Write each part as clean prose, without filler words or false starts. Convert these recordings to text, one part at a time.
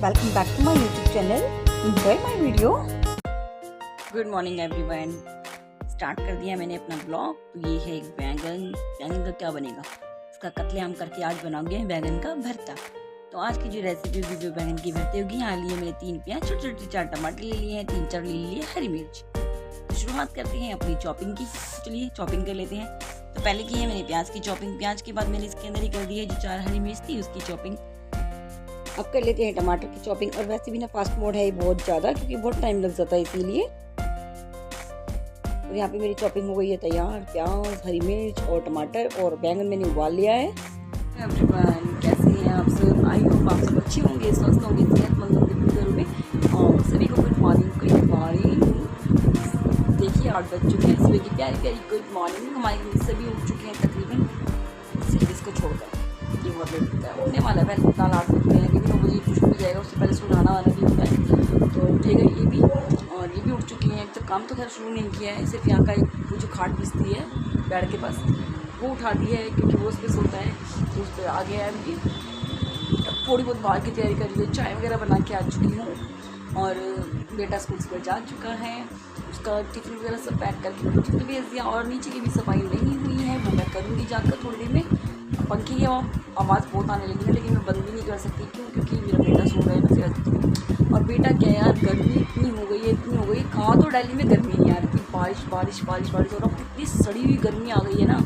welcome back to my YouTube channel. Enjoy my video. Good morning everyone. Start कर दिया मैंने अपना blog. तो ये है एक बैंगन का क्या बनेगा, इसका कतलेआम करके आज बनाओगे बैंगन का भरता। तो आज की जो रेसिपी होगी जो बैंगन की भरते होगी, यहाँ लिए मैंने 3 प्याज, छोटे छोटे 4 टमाटर ले लिए हैं, 3-4 ले लिए हरी मिर्च। तो शुरुआत करते हैं अपनी चॉपिंग की। चलिए चॉपिंग कर लेते हैं। तो पहले की है मैंने प्याज की चॉपिंग। प्याज के बाद मैंने इसके अंदर ही कर दी है जो 4 हरी मिर्च थी उसकी चॉपिंग। अब कर लेते हैं टमाटर की चॉपिंग। और वैसे भी ना फास्ट मोड है ये बहुत ज़्यादा, क्योंकि बहुत टाइम लग जाता है इसीलिए। तो यहाँ पे मेरी चॉपिंग हो गई है तैयार। प्याज, हरी मिर्च और टमाटर और बैंगन मैंने उबाल लिया है। एवरीवन, कैसे हैं आप सब? आई होप आप सब अच्छे होंगे, स्वस्थ होंगे, सेहतमंद होंगे अपने घरों में। और सभी को गुड मॉर्निंग। Good morning. देखिए 8 बज चुके हैं सुबह की प्यारी प्यारी गुड मॉर्निंग। हमारे घर सभी उठ चुके हैं तकरीबन, सिर्फ इसको छोड़कर। ये बहुत लेट होता है, उठने वाला है। पहले 8 बज गए हैं, लेकिन 9 बजे कुछ भी जाएगा, उससे पहले सुनाना वाला भी होता है तो उठेगा ये भी। और ये भी उठ चुकी हैं। तो काम तो खैर शुरू नहीं किया है, सिर्फ यहाँ का एक वो जो खाट बिछती है बेड के पास वो उठा दिया है, क्योंकि वो उस पर सोता है। तो उस पर आ गया है अभी। थोड़ी बहुत बाहर की तैयारी कर ली है, चाय वगैरह बना के आ चुकी हूँ। और बेटा स्कूल से जा चुका है, उसका टिफिन वगैरह सब पैक करके टिफिन भेज दिया। और नीचे की भी सफाई नहीं हुई है, वो मैं करूँगी जाकर थोड़ी देर में। पंखे की आवाज़ बहुत आने लगी है, लेकिन मैं बंद भी नहीं कर सकती। क्यों? क्योंकि मेरा बेटा सो रहा है ना फिर। और बेटा क्या यार, गर्मी इतनी हो गई है, इतनी हो गई। कहाँ तो दिल्ली में गर्मी नहीं आ रही थी, बारिश बारिश बारिश बारिश। और अब इतनी सड़ी हुई गर्मी आ गई है ना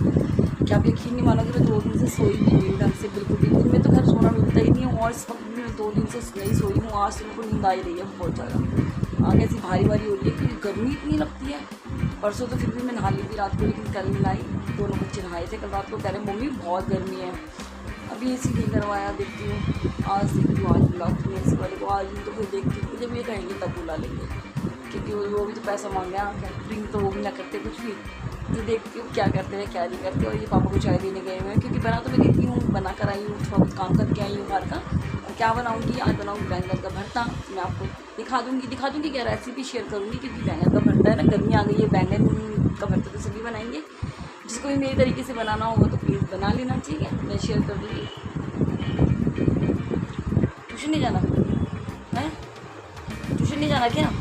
कि आप यकीन नहीं मानोगे। मैं 2 दिन से सोई भी नहीं ढंग से, बिल्कुल भी। दिन में तो खैर सोना मिलता ही नहीं है, और इस वक्त भी मैं 2 दिन से नहीं सोई हूँ। आज से बिल्कुल नींद आई रही है बहुत ज़्यादा। आगे ऐसी भारी भारी हो रही है, क्योंकि गर्मी इतनी लगती है। परसों तो फिर भी मैं नहा ली थी रात को, लेकिन कल नहीं नहाई। दोनों बच्चे नहाए थे कल रात को, कह रहे मम्मी बहुत गर्मी है। अभी एसी नहीं करवाया, देखती हूँ आज देखती हूँ। आज बुलाती हूँ एसी वाले को, आज तो फिर देखती हूँ जब ये कहेंगे तब बुला लेंगे, क्योंकि वो भी तो पैसा मांग रहे हैं। कैटरिंग तो वो भी ना करते कुछ भी। तो देखती हूँ क्या करते हैं क्या नहीं करते। और ये पापा को चाय देने गए हुए हैं, क्योंकि बना तो मैं देती हूँ, बना कर आई हूँ, थोड़ा बहुत काम करके आई हूँ घर का। और क्या बनाऊँगी आज? बनाऊँगी बैंगन का भरता। मैं आपको दिखा दूँगी क्या रेसिपी शेयर करूँगी, क्योंकि बैंगन का भरता है ना, गर्मी आ गई है। बैंगन का भरता तो सभी बनाएंगे, जिसको भी मेरे तरीके से बनाना होगा तो प्लीज़ बना लेना, ठीक है? मैं शेयर कर दूँगी। ट्यूशन नहीं जाना है? ट्यूशन नहीं जाना क्या?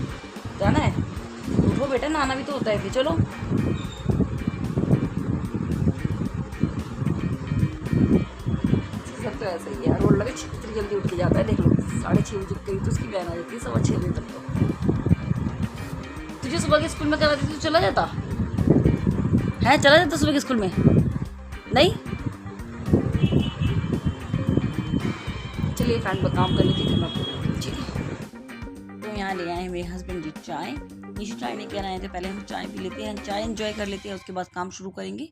जाना है? उठो बेटा, नहाना भी तो होता है फिर। चलो सब तो ऐसा ही है, रोड लगे इतनी जल्दी उठ के जाता है। देख लो 6:30 बजे करीब तो उसकी बहन आ जाती है, 6:15 बजे तक। तो तुझे सुबह के स्कूल में कराती तो चला जाता है? चला जाता सुबह के स्कूल में? नहीं? चलिए फ्रेंड काम कर लेती हूँ मैं आपको, ठीक है? तो यहाँ ले आए हैं मेरे हस्बैंड जी चाय। नीचे चाय लेके आए थे, पहले हम चाय पी लेते हैं, चाय एंजॉय कर लेते हैं, उसके बाद काम शुरू करेंगे।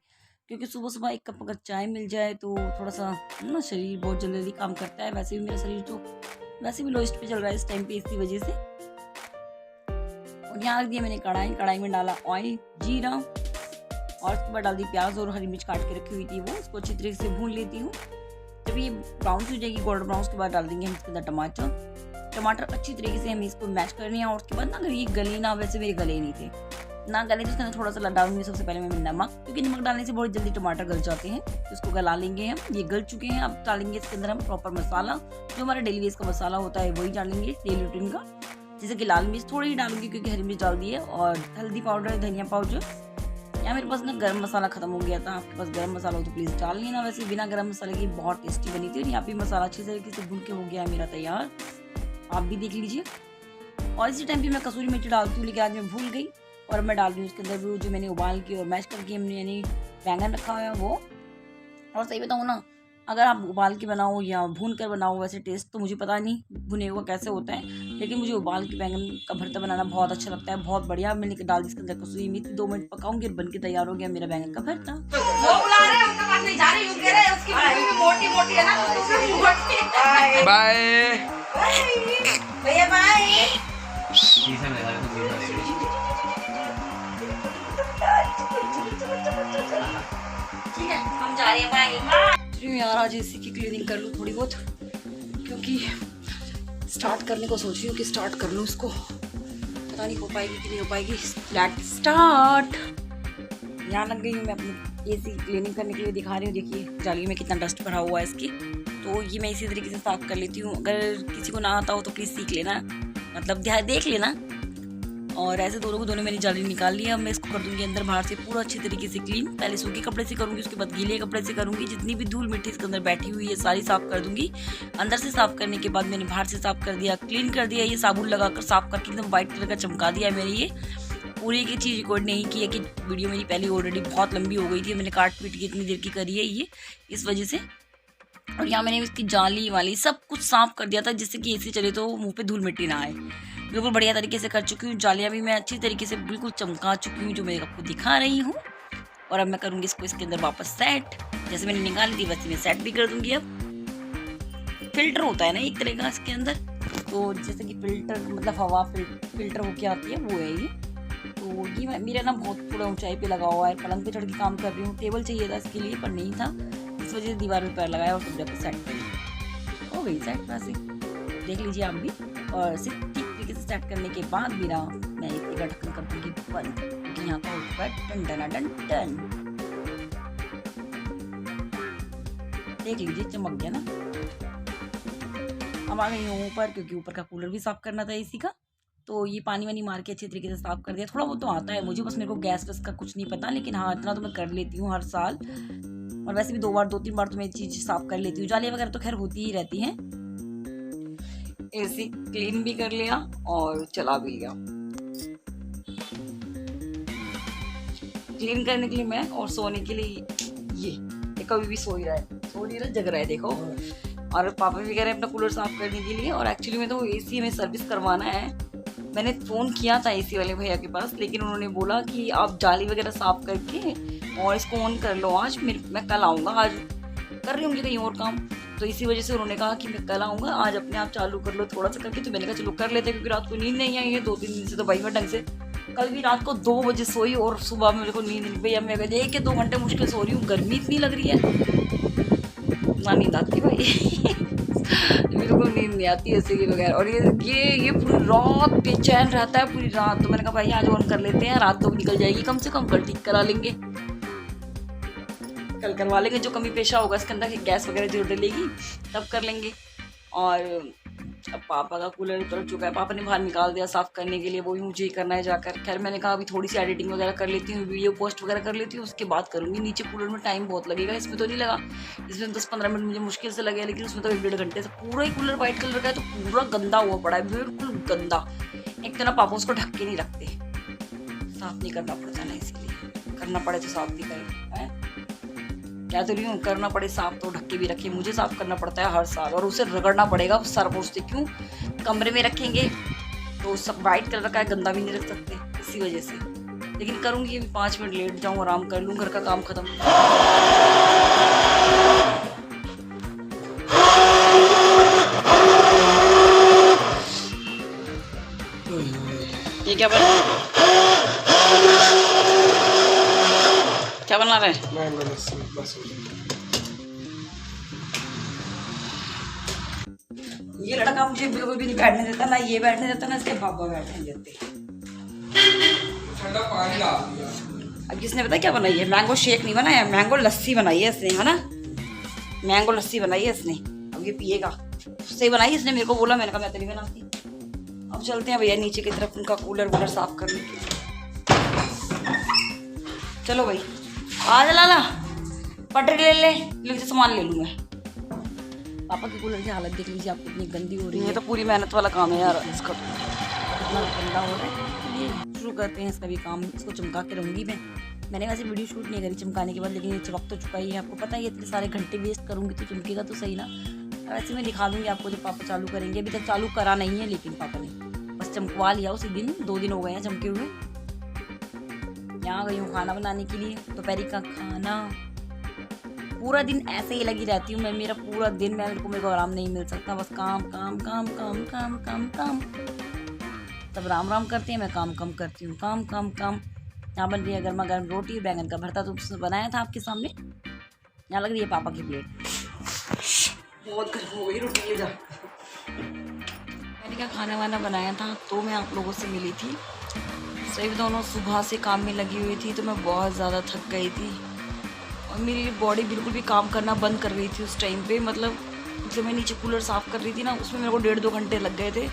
क्योंकि सुबह सुबह 1 कप अगर चाय मिल जाए तो थोड़ा सा ना शरीर बहुत जल्दी काम करता है। वैसे भी मेरा शरीर तो वैसे भी लोएस्ट पे चल रहा है इस टाइम पे, इसी वजह से। और यहाँ रख दिया मैंने कढ़ाई में डाला ऑयल, जीरा, और उसके बाद डाल दी प्याज और हरी मिर्च काट के रखी हुई थी वो। उसको अच्छी तरीके से भून लेती हूँ। जब ये ब्राउन हो जाएगी, गोल्डन ब्राउन, उसके बाद डाल देंगे हम इसके अंदर टमाटर अच्छी तरीके से हमें इसको मैश करनी है। और उसके बाद ना अगर ये गले ना, वैसे मेरे गले नहीं थे ना गले, तो उसके अंदर थोड़ा सा डालूंगी सबसे पहले मैं नमक, क्योंकि नमक डालने से बहुत जल्दी टमाटर गल जाते हैं। तो इसको गला लेंगे हम। ये गल चुके हैं। अब डालेंगे इसके अंदर हम प्रॉपर मसाला, जो हमारा डेली बेस का मसाला होता है वही डालेंगे, डेली रूटीन का। जैसे कि लाल मिर्च थोड़ी ही डालूंगी, क्योंकि हरी मिर्च डाल दी है। और हल्दी पाउडर, धनिया पाउडर। यहाँ मेरे पास ना गरम मसाला खत्म हो गया था, आपके पास गरम मसाला हो तो प्लीज़ डाल लेना। वैसे बिना गरम मसाले की बहुत टेस्टी बनी थी। और यहाँ पे मसाला अच्छे तरीके से भून के हो गया है मेरा तैयार, आप भी देख लीजिए। और इसी टाइम पे मैं कसूरी मिर्च डालती हूँ, लेकिन आज मैं भूल गई। और मैं डाल रही हूँ उसके अंदर वो जो मैंने उबाल के और मैश करके हमने यानी बैंगन रखा हुआ है वो। और सही बताऊँ ना, अगर आप उबाल के बनाओ या भून कर बनाओ, वैसे टेस्ट तो मुझे पता नहीं भुने हुआ कैसे होता है, लेकिन मुझे उबाल के बैंगन का भरता बनाना बहुत अच्छा लगता है, बहुत बढ़िया। मैंने डाल दी इसके अंदर कसूरी मेथी, 2 मिनट पकाऊंगी और बन के तैयार हो गया मेरा बैंगन का भरता। बाय भैया बाय। ठीक है, हम जा रहे हैं बाय। यार आज एसी की क्लीनिंग कर लूँ थोड़ी बहुत, क्योंकि स्टार्ट करने को सोच रही हूँ कि स्टार्ट कर लूँ इसको। पता नहीं हो पाएगी कि नहीं हो पाएगी। Let's start. यहाँ लग गई हूँ मैं अपनी एसी क्लीनिंग करने के लिए, दिखा रही हूँ। देखिए जाली में कितना डस्ट भरा हुआ है इसकी। तो ये मैं इसी तरीके से साफ़ कर लेती हूँ। अगर किसी को ना आता हो तो प्लीज़ सीख लेना, मतलब ध्यान देख लेना। और ऐसे दोनों को मैंने जाली निकाल लिया। अब मैं इसको कर दूँगी अंदर बाहर से पूरा अच्छी तरीके से क्लीन। पहले सूखे कपड़े से करूँगी, उसके बाद गीले कपड़े से करूँगी। जितनी भी धूल मिट्टी इसके अंदर बैठी हुई है सारी साफ़ कर दूँगी। अंदर से साफ़ करने के बाद मैंने बाहर से साफ़ कर दिया, क्लीन कर दिया। ये साबुन लगाकर साफ़ करके एकदम वाइट कलर का चमका दिया है। मेरी ये पूरी की चीज़ रिकॉर्ड नहीं की है कि वीडियो मेरी पहले ऑलरेडी बहुत लंबी हो गई थी, मैंने काट पीट के इतनी देर की करी है ये, इस वजह से। और यहाँ मैंने इसकी जाली वाली सब कुछ साफ़ कर दिया था, जिससे कि एसी चले तो मुंह पे धूल मिट्टी ना आए। बिल्कुल बढ़िया तरीके से कर चुकी हूँ। जालियाँ भी मैं अच्छी तरीके से बिल्कुल चमका चुकी हूँ, जो मैं आपको दिखा रही हूँ। और अब मैं करूँगी इसको इसके अंदर वापस सेट। जैसे मैंने निकाली थी वैसे मैं सेट भी कर दूँगी। अब फिल्टर होता है ना एक तरह का इसके अंदर, तो जैसे कि फिल्टर मतलब हवा फिल्टर होके आती है, वो है ये। तो ये मेरा ना बहुत थोड़ा ऊंचाई पे लगा हुआ है, पलंग पे चढ़ के काम कर रही हूँ। टेबल चाहिए था इसके लिए पर नहीं था, इस वजह से दीवार में पैर लगाया और कमरे पर सेट कर हो गई सेट। वैसे देख लीजिए आप भी। और सिर्फ ठीक तरीके से सेट करने के बाद भी ना मैं इतनी का ढक्कन कर दूँगी बंद, क्योंकि यहाँ का उठा टन टन टन टन। देख लीजिए चमक गया ना। अब आ गई हूँ ऊपर, क्योंकि ऊपर का कूलर भी साफ़ करना था एसी का। तो ये पानी वानी मार के अच्छी तरीके से साफ़ कर दिया। थोड़ा बहुत तो आता है मुझे, बस मेरे को गैस वैस का कुछ नहीं पता, लेकिन हाँ इतना तो मैं कर लेती हूँ हर साल। और वैसे भी 2-3 बार तो मैं चीज़ साफ़ कर लेती हूँ। जालियाँ वगैरह तो खैर होती ही रहती हैं। एसी क्लीन भी कर लिया और चला भी लिया। क्लीन करने के लिए मैं और सोने के लिए ये कभी भी सो ही रहा है, सो नहीं रहा, जग रहा है देखो। और पापा भी कह रहे हैं अपना कूलर साफ़ करने के लिए। और एक्चुअली में तो एसी हमें सर्विस करवाना है। मैंने फ़ोन किया था एसी वाले भैया के पास, लेकिन उन्होंने बोला कि आप जाली वगैरह साफ़ करके और इसको ऑन कर लो आज, मैं कल आऊँगा। आज कर रही हूँ कहीं और काम, तो इसी वजह से उन्होंने कहा कि मैं कल आऊँगा, आज अपने आप चालू कर लो थोड़ा सा करके। तो मैंने कहा चलो कर लेते, क्योंकि रात को नींद नहीं आई है 2-3 दिन से तो भाई मैं ढंग से। कल भी रात को 2 बजे सोई और सुबह में मेरे को नींद नहीं। भैया मैं 1-2 घंटे मुश्किल सो रही हूँ, गर्मी इतनी लग रही है ना, नींद आती भाई बिल्कुल नींद नहीं आती ऐसे के बगैर। और ये पूरी रात बेचैन रहता है पूरी रात। तो मैंने कहा भाई आज ऑन कर लेते हैं, रात तो निकल जाएगी कम से कम, कल ठीक करा लेंगे, कल करवा लेंगे। जो कमी पेशा होगा इसके अंदर गैस वगैरह जरूर डलेगी तब कर लेंगे। और अब पापा का कूलर उतर चुका है, पापा ने बाहर निकाल दिया साफ़ करने के लिए, वो भी मुझे ही करना है जाकर। खैर मैंने कहा अभी थोड़ी सी एडिटिंग वगैरह कर लेती हूँ, वीडियो पोस्ट वगैरह कर लेती हूँ, उसके बाद करूँगी। नीचे कूलर में टाइम बहुत लगेगा, इसमें तो नहीं लगा, इसमें 10-15 मिनट मुझे मुश्किल से लगे, लेकिन उसमें तो 1-1.5 घंटे से। पूरा ही कूलर वाइट कलर का है, तो पूरा गंदा हुआ पड़ा है, बिल्कुल गंदा। एक तो ना पापा उसको ढक के नहीं रखते, साफ़ नहीं करना पड़ता ना, इसलिए करना पड़े तो साफ़ भी करें। क्या तो रही हूँ, करना पड़े साफ तो ढक के भी रखे। मुझे साफ करना पड़ता है हर साल, और उसे रगड़ना पड़ेगा सर पोछते। क्यों कमरे में रखेंगे तो सब वाइट कलर का है, गंदा भी नहीं रख सकते, इसी वजह से। लेकिन करूँगी, 5 मिनट लेट जाऊँ, आराम कर लूँ, घर का काम खत्म। ये क्या बना रहे हैं? ये लड़का मुझे बिल्कुल भी नहीं बैठने देता, ना ये बैठने देता, ना इसके पापा बैठने देते। ठंडा पानी डाल दिया। अब किसने पता क्या बनाई है? मैंगो शेक नहीं बनाया, मैंगो लस्सी बनाई है इसने, है ना? मैंगो लस्सी बनाई है इसने, अब ये पिएगा। सही बनाई इसने, मेरे को बोला, मैंने कहा मैं तो नहीं बनाती। अब चलते हैं भैया नीचे की तरफ, उनका कूलर वूलर साफ करने के लिए। चलो भाई आ जा लाला, पटरी ले सामान ले लूँ मैं। पापा की कूलर की हालत देख लीजिए आप, कितनी गंदी हो रही है। ये तो पूरी मेहनत वाला काम है यार, इसका तो कितना गंदा हो रहा है। ये शुरू करते हैं इसका भी काम, इसको चमका के रहूँगी मैं। मैंने वैसे वीडियो शूट नहीं करी चमकाने के बाद, लेकिन ये चमक तो चुका ही है। आपको पता है इतने सारे घंटे वेस्ट करूँगी तो चमकेगा तो सही ना। वैसे मैं दिखा दूँगी आपको जब पापा चालू करेंगे। अभी तक चालू करा नहीं है, लेकिन पापा ने बस चमकवा लिया उसी दिन। 2 दिन हो गए हैं चमके हुए। यहाँ गई हूँ खाना बनाने के लिए, दोपहर का खाना। पूरा दिन ऐसे ही लगी रहती हूँ मैं, मेरा पूरा दिन मेरे को आराम नहीं मिल सकता, बस काम काम काम काम काम काम काम। तब राम राम करते हैं, मैं काम कम करती हूँ, काम काम काम। यहाँ बन रही है गर्मा गर्म रोटी, बैंगन का भरता तो बनाया था आपके सामने। यहाँ लग रही है पापा की प्लेट। बहुत गर्म हो गई रोटी, ले जा। मैंने क्या खाना वाना बनाया था, तो मैं आप लोगों से मिली थी। सही दोनों सुबह से काम में लगी हुई थी, तो मैं बहुत ज़्यादा थक गई थी और मेरी बॉडी बिल्कुल भी काम करना बंद कर गई थी उस टाइम पे। मतलब इसलिए मैं नीचे कूलर साफ़ कर रही थी ना, उसमें मेरे को 1.5-2 घंटे लग गए थे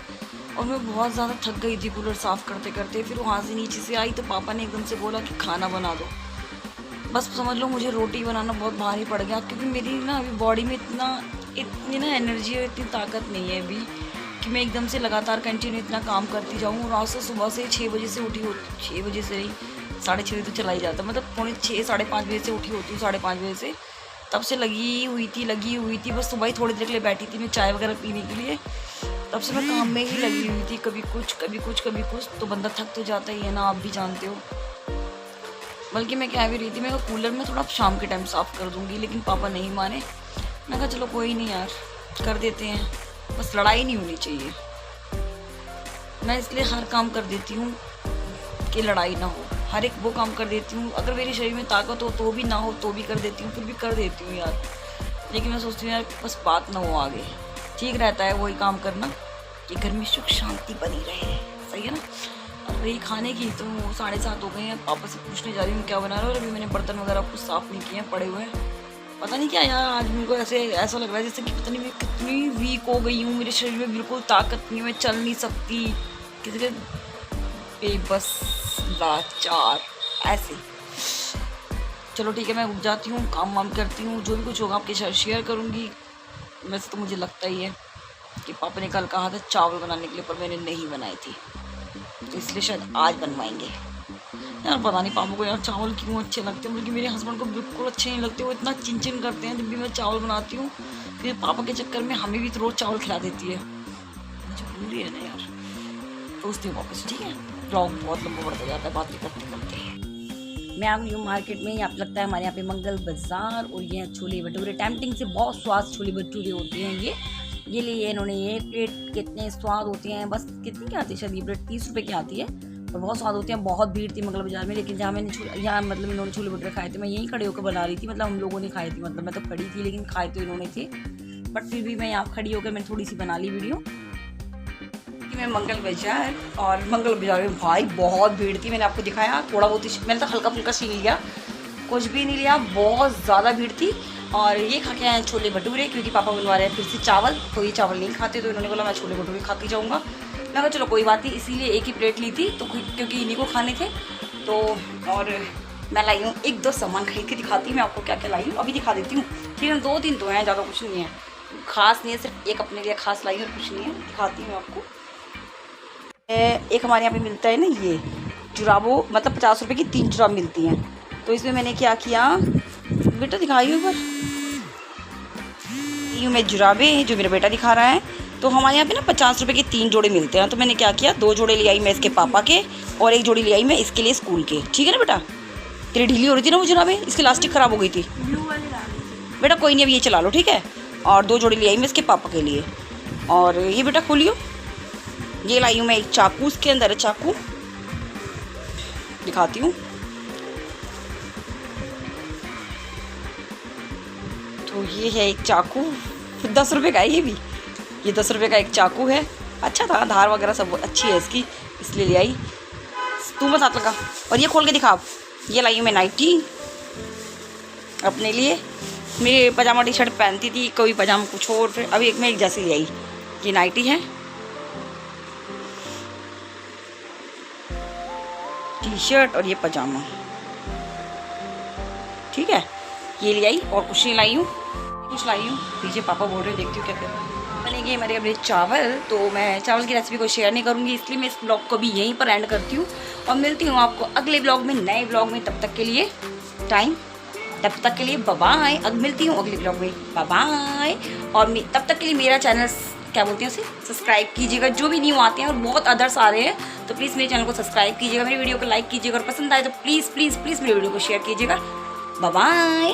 और मैं बहुत ज़्यादा थक गई थी कूलर साफ़ करते करते। फिर वहाँ से नीचे से आई तो पापा ने एकदम से बोला कि खाना बना दो। बस समझ लो मुझे रोटी बनाना बहुत भारी पड़ गया, क्योंकि मेरी ना अभी बॉडी में इतनी ना एनर्जी और इतनी ताकत नहीं है अभी कि मैं एकदम से लगातार कंटिन्यू इतना काम करती जाऊँ। और आज से सुबह से 6 बजे से उठी हो, 6 बजे से नहीं 6:30 बजे तो चला ही जाता, मतलब 6:45 साढ़े 5 बजे से उठी होती हूँ, 5:30 बजे से तब से लगी हुई थी। बस सुबह ही थोड़ी देर के लिए बैठी थी मैं चाय वगैरह पीने के लिए, तब से मैं काम में ही लगी हुई थी, कभी कुछ। तो बंदा थक तो जाता ही है ना, आप भी जानते हो। बल्कि मैं कह भी रही थी मैं कूलर में थोड़ा शाम के टाइम साफ़ कर दूँगी, लेकिन पापा नहीं माने। मैं कहा चलो कोई नहीं यार, कर देते हैं, बस लड़ाई नहीं होनी चाहिए। मैं इसलिए हर काम कर देती हूँ कि लड़ाई ना हो, हर एक वो काम कर देती हूँ। अगर मेरे शरीर में ताकत हो तो भी ना हो तो भी कर देती हूँ, फिर भी कर देती हूँ यार। लेकिन मैं सोचती हूँ यार बस बात ना हो आगे, ठीक रहता है वही काम करना कि घर में सुख शांति बनी रहे, सही है ना। और रही खाने की तो 7:30 हो गए हैं, पापा से पूछने जा रही हूँ क्या बना रहे हो। और अभी मैंने बर्तन वगैरह कुछ साफ़ नहीं किए हैं, पड़े हुए हैं। पता नहीं क्या यार, आज मेरे को ऐसा लग रहा है जैसे कि पता नहीं मैं कितनी वीक हो गई हूँ, मेरे शरीर में बिल्कुल ताकत नहीं है, मैं चल नहीं सकती, किसी के बेबस लाचार ऐसे। चलो ठीक है, मैं उठ जाती हूँ, काम वाम करती हूँ, जो भी कुछ होगा आपके साथ शेयर करूँगी। वैसे तो मुझे लगता ही है कि पापा ने कल कहा था चावल बनाने के लिए, पर मैंने नहीं बनाई थी, तो इसलिए शायद आज बनवाएंगे यार। पता नहीं पापा को यार चावल क्यों अच्छे लगते हैं, बल्कि मेरे हस्बैंड को बिल्कुल अच्छे नहीं लगते। वो इतना चिन करते हैं जब भी मैं चावल बनाती हूँ, फिर पापा के चक्कर में हमें भी तो रोज़ चावल खिला देती है, मुझे भूल है ना यार। तो उस दिन वापस ठीक है, ब्लॉग बहुत लंबा बढ़ता जाता है बातें करते करते। मैं आ गई हूँ मार्केट में, आप लगता है हमारे यहाँ पे मंगल बाज़ार, और ये छोले भटूरे टेम्पटिंग से बहुत स्वाद छोले भटूरे होते हैं। ये लिए इन्होंने, ये प्लेट कितने स्वाद होते हैं, बस कितनी की आती है शायद ये प्लेट 30 रुपये की आती है, और बहुत स्वाद होते हैं। बहुत भीड़ थी मंगल बाज़ार में, लेकिन जहाँ मैंने यहाँ मतलब इन्होंने छोले भटूरे खाए थे, मैं यहीं खड़े होकर बना रही थी, मतलब हम लोगों ने खाए थे, मतलब मैं तो खड़ी थी लेकिन खाए तो इन्होंने थे, बट फिर भी मैं यहाँ खड़ी होकर मैंने थोड़ी सी बना ली वीडियो। मैं मंगल बाज़ार, और मंगल बाज़ार में भाई बहुत भीड़ थी, मैंने आपको दिखाया थोड़ा बहुत ही, मैंने तो हल्का फुल्का सी लिया, कुछ भी नहीं लिया, बहुत ज़्यादा भीड़ थी। और ये खा के आए छोले भटूरे, क्योंकि पापा बनवा रहे हैं फिर से चावल, तो ये चावल नहीं खाते, तो इन्होंने बोला मैं छोले भटूरे खा के जाऊँगा। मैं कहा चलो कोई बात नहीं, इसीलिए एक ही प्लेट ली थी, तो क्योंकि इन्हीं को खाने थे तो। और मैं लाई हूँ 1-2 सामान खरीद के दिखाती हूँ मैं आपको क्या क्या लाई हूँ, अभी दिखा देती हूँ, ठीक है। 2-3 तो हैं, ज़्यादा कुछ नहीं है, खास नहीं है, सिर्फ एक अपने लिए खास लाई और कुछ नहीं है, दिखाती हूँ आपको। एक हमारे यहाँ पे मिलता है ना ये जुराबो, मतलब 50 रुपये की 3 जुराब मिलती हैं, तो इसमें मैंने क्या किया बेटा दिखाई हूँ, पर यूँ मैं जुराबे जो मेरा बेटा दिखा रहा है, तो हमारे यहाँ पे ना 50 रुपये के 3 जोड़े मिलते हैं, तो मैंने क्या किया 2 जोड़े ले आई मैं इसके पापा के, और 1 जोड़ी ले आई मैं इसके लिए स्कूल के, ठीक है ना बेटा। तेरी ढीली हो रही थी ना वो जुराबें, इसकी इलास्टिक ख़राब हो गई थी बेटा, कोई नहीं अब ये चला लो ठीक है। और 2 जोड़ी ले आई मैं इसके पापा के लिए। और ये बेटा खोलियो, ये लाई हूँ मैं एक चाकू, उसके अंदर है चाकू, दिखाती हूँ। तो ये है एक चाकू, 10 रुपये का है ये भी, ये 10 रुपये का एक चाकू है, अच्छा था, धार वगैरह सब अच्छी है इसकी, इसलिए ले आई। तू मत हाथ लगा। और ये खोल के दिखा, ये लाई हूँ मैं नाइटी अपने लिए, मेरे पजामा टी शर्ट पहनती थी, कोई पजामा कुछ और, फिर अभी एक मैं एक जैसी ले आई, ये नाइटी है, टी शर्ट और ये पजामा, ठीक है, ये ले आई। और कुछ नहीं लाई हूँ, कुछ लाई हूँ, पीछे पापा बोल रहे, देखती हूँ क्या क्या बनेगी हमारे अपने चावल। तो मैं चावल की रेसिपी को शेयर नहीं करूँगी, इसलिए मैं इस ब्लॉग को भी यहीं पर एंड करती हूँ, और मिलती हूँ आपको अगले ब्लॉग में, नए ब्लॉग में। तब तक के लिए बाय बाय। अब मिलती हूँ अगले ब्लॉग में, बाय बाय। और तब तक के लिए मेरा चैनल क्या बोलते हैं उसे, सब्सक्राइब कीजिएगा, जो भी न्यू आते हैं, और बहुत अदर्स आ रहे हैं, तो प्लीज़ मेरे चैनल को सब्सक्राइब कीजिएगा, मेरी वीडियो को लाइक कीजिएगा, और पसंद आए तो प्लीज़ प्लीज़ प्लीज़ मेरी वीडियो को शेयर कीजिएगा। Bye bye.